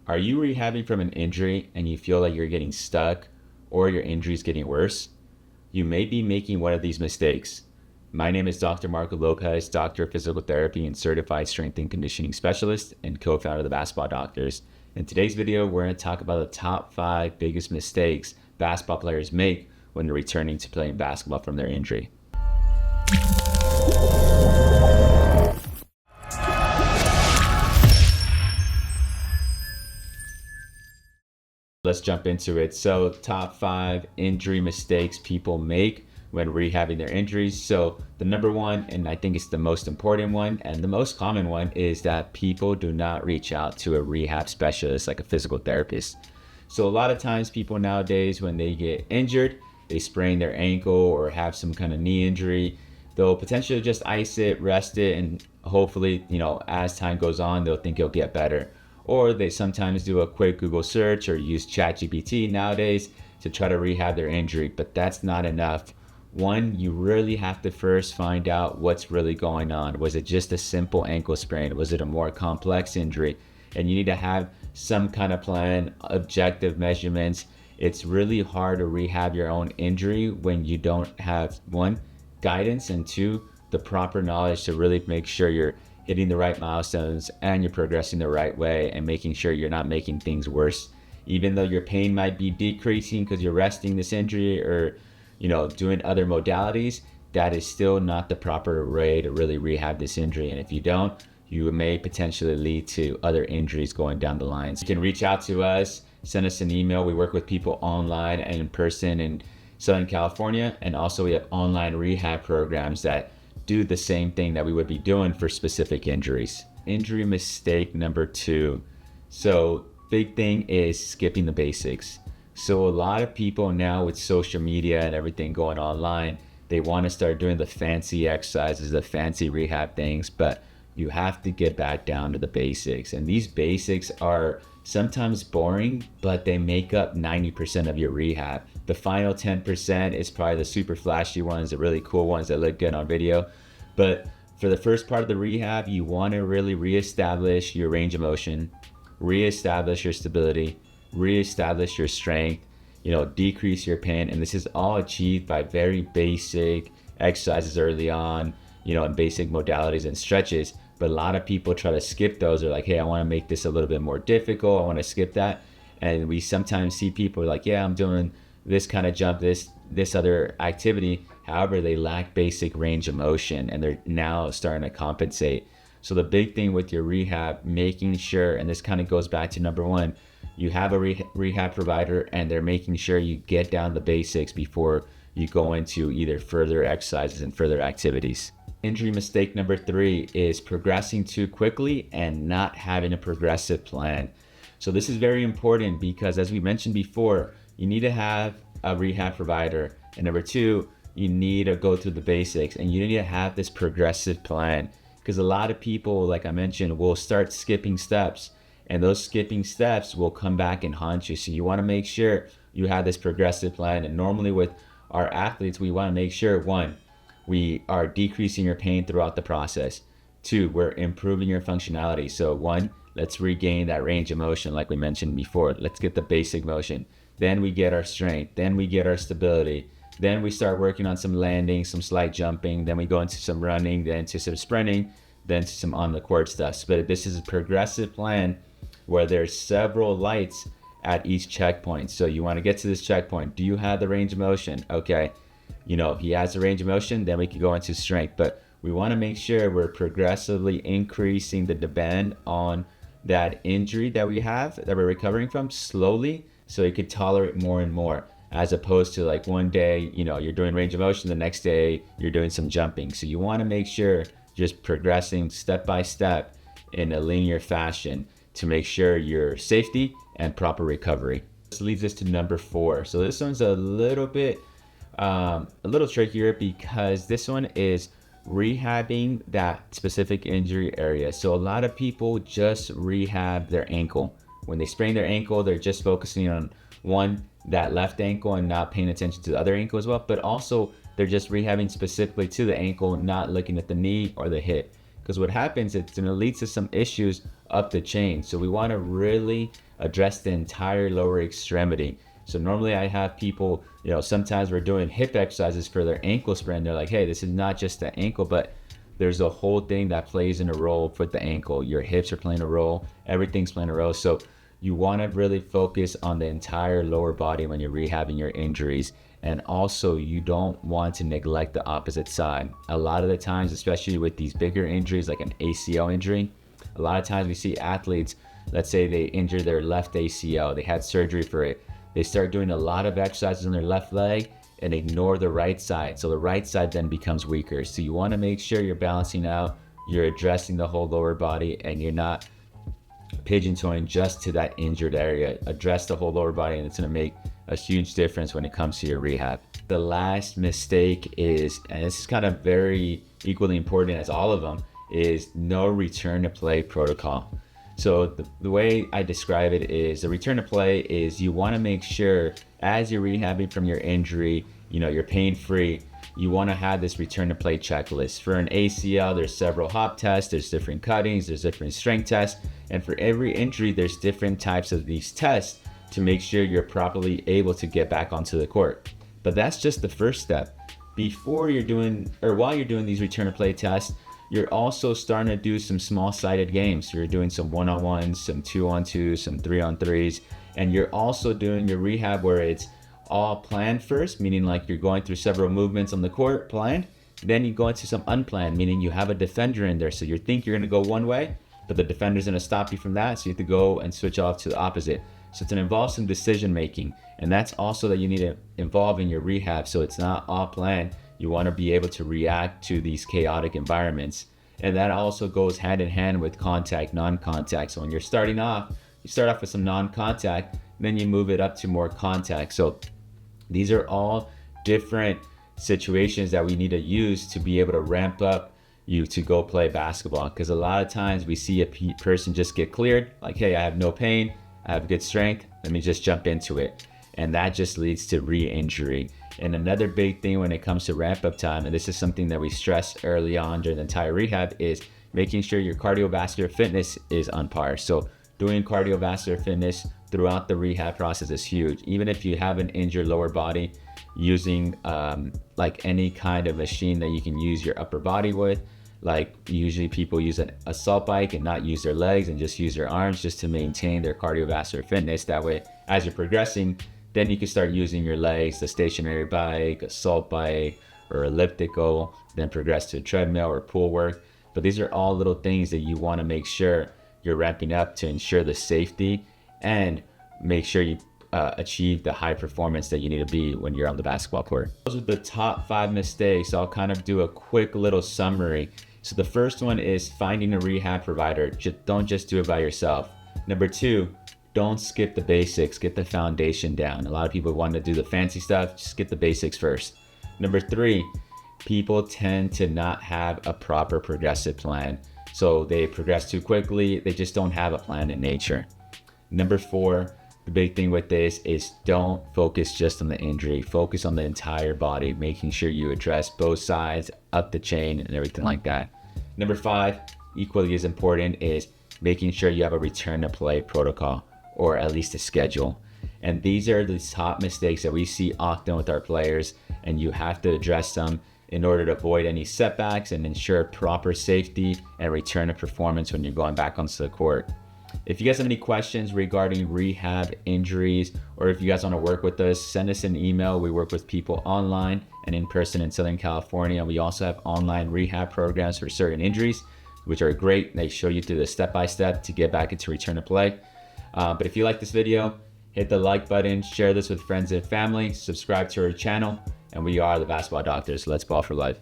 Are you rehabbing from an injury and you feel like you're getting stuck or your injury is getting worse? You may be making one of these mistakes. My name is Dr. Marco Lopez, Doctor of Physical Therapy and Certified Strength and Conditioning Specialist and co-founder of the Basketball Doctors. In today's video, we're going to talk about the top 5 biggest mistakes basketball players make when they're returning to playing basketball from their injury. Let's jump into it. So top 5 injury mistakes people make when rehabbing their injuries. So the number one, and I think it's the most important one and the most common one, is that people do not reach out to a rehab specialist like a physical therapist. So a lot of times people nowadays, when they get injured, they sprain their ankle or have some kind of knee injury, they'll potentially just ice it, rest it, and hopefully, as time goes on, they'll think it'll get better. Or they sometimes do a quick Google search or use ChatGPT nowadays to try to rehab their injury, but that's not enough. One, you really have to first find out what's really going on. Was it just a simple ankle sprain? Was it a more complex injury? And you need to have some kind of plan, objective measurements. It's really hard to rehab your own injury when you don't have, one, guidance, and two, the proper knowledge to really make sure you're hitting the right milestones and you're progressing the right way and making sure you're not making things worse. Even though your pain might be decreasing because you're resting this injury or doing other modalities, that is still not the proper way to really rehab this injury. And if you don't, you may potentially lead to other injuries going down the line. So you can reach out to us, send us an email. We work with people online and in person in Southern California. And also we have online rehab programs that do the same thing that we would be doing for specific injuries. Injury mistake number 2. So big thing is skipping the basics. So a lot of people now with social media and everything going online, they want to start doing the fancy exercises, the fancy rehab things, but you have to get back down to the basics. And these basics are sometimes boring, but they make up 90% of your rehab. The final 10% is probably the super flashy ones, the really cool ones that look good on video. But for the first part of the rehab, you want to really reestablish your range of motion, reestablish your stability, reestablish your strength, decrease your pain. And this is all achieved by very basic exercises early on, and basic modalities and stretches. But a lot of people try to skip those. They're like, hey, I want to make this a little bit more difficult. I want to skip that. And we sometimes see people like, yeah, I'm doing this kind of jump, this other activity. However, they lack basic range of motion and they're now starting to compensate. So the big thing with your rehab, making sure, and this kind of goes back to number 1, you have a rehab provider and they're making sure you get down the basics before you go into either further exercises and further activities. Injury mistake number 3 is progressing too quickly and not having a progressive plan. So this is very important because, as we mentioned before, you need to have a rehab provider. And number 2, you need to go through the basics and you need to have this progressive plan, because a lot of people, like I mentioned, will start skipping steps and those skipping steps will come back and haunt you. So you want to make sure you have this progressive plan. And normally with our athletes, we want to make sure, 1, we are decreasing your pain throughout the process. 2, we're improving your functionality. So 1, let's regain that range of motion like we mentioned before. Let's get the basic motion. Then we get our strength. Then we get our stability. Then we start working on some landing, some slight jumping. Then we go into some running, then to some sprinting, then to some on the court stuff. But this is a progressive plan where there's several lights at each checkpoint. So you want to get to this checkpoint. Do you have the range of motion? Okay. He has the range of motion, then we can go into strength. But we want to make sure we're progressively increasing the demand on that injury that we have, that we're recovering from, slowly, so you could tolerate more and more, as opposed to like one day, you're doing range of motion, the next day you're doing some jumping. So you want to make sure just progressing step by step in a linear fashion to make sure your safety and proper recovery. This leads us to number 4. So this one's a little trickier because this one is rehabbing that specific injury area. So a lot of people just rehab their ankle. When they sprain their ankle, they're just focusing on that left ankle and not paying attention to the other ankle as well. But also they're just rehabbing specifically to the ankle, not looking at the knee or the hip. because what happens, it's going to lead to some issues up the chain. So we want to really address the entire lower extremity. So normally I have people, sometimes we're doing hip exercises for their ankle sprain. They're like, hey, this is not just the ankle, but there's a whole thing that plays in a role with the ankle. Your hips are playing a role, everything's playing a role. So you want to really focus on the entire lower body when you're rehabbing your injuries. And also, you don't want to neglect the opposite side. A lot of the times, especially with these bigger injuries like an ACL injury, a lot of times we see athletes, let's say they injure their left ACL, they had surgery for it. They start doing a lot of exercises on their left leg and ignore the right side. So the right side then becomes weaker. So you want to make sure you're balancing out, you're addressing the whole lower body, and you're not pigeon-toeing just to that injured area. Address the whole lower body, and it's going to make a huge difference when it comes to your rehab. The last mistake is, and this is kind of very equally important as all of them, is no return to play protocol. So the way I describe it is, the return to play is you want to make sure as you're rehabbing from your injury, you're pain-free. You want to have this return to play checklist. For an ACL, there's several hop tests, there's different cuttings, there's different strength tests. And for every injury, there's different types of these tests to make sure you're properly able to get back onto the court. But that's just the first step. While you're doing these return to play tests, you're also starting to do some small-sided games. You're doing some one-on-ones, some two-on-twos, some three-on-threes, and you're also doing your rehab where it's all planned first, meaning like you're going through several movements on the court, planned. Then you go into some unplanned, meaning you have a defender in there. So you think you're gonna go one way, but the defender's gonna stop you from that, so you have to go and switch off to the opposite. So it's gonna involve some decision making, and that's also that you need to involve in your rehab, so it's not all planned. You wanna be able to react to these chaotic environments. And that also goes hand in hand with contact, non-contact. So when you're starting off, you start off with some non-contact, then you move it up to more contact. So these are all different situations that we need to use to be able to ramp up you to go play basketball. Because a lot of times we see a person just get cleared, like, hey, I have no pain, I have good strength, let me just jump into it. And that just leads to re-injury. And another big thing when it comes to ramp up time, and this is something that we stress early on during the entire rehab, is making sure your cardiovascular fitness is on par. So doing cardiovascular fitness throughout the rehab process is huge. Even if you have an injured lower body, using like any kind of machine that you can use your upper body with, like usually people use an assault bike and not use their legs and just use their arms just to maintain their cardiovascular fitness. That way, as you're progressing, then you can start using your legs, the stationary bike, assault bike, or elliptical, then progress to a treadmill or pool work. But these are all little things that you want to make sure you're ramping up to ensure the safety and make sure you achieve the high performance that you need to be when you're on the basketball court. Those are the top 5 mistakes. I'll kind of do a quick little summary. So the first one is finding a rehab provider. Don't just do it by yourself. Number 2, don't skip the basics. Get the foundation down. A lot of people want to do the fancy stuff. Just get the basics first. Number 3, people tend to not have a proper progressive plan. So they progress too quickly. They just don't have a plan in nature. Number 4, the big thing with this is don't focus just on the injury. Focus on the entire body, making sure you address both sides, up the chain, and everything like that. Number 5, equally as important, is making sure you have a return to play protocol, or at least a schedule. And these are the top mistakes that we see often with our players, and you have to address them in order to avoid any setbacks and ensure proper safety and return to performance when you're going back onto the court. If you guys have any questions regarding rehab, injuries, or if you guys want to work with us, send us an email. We work with people online and in person in Southern California. We also have online rehab programs for certain injuries, which are great. They show you through the step-by-step to get back into return to play. But if you like this video, hit the like button, share this with friends and family, subscribe to our channel, and we are the Basketball Doctors. Let's ball for life.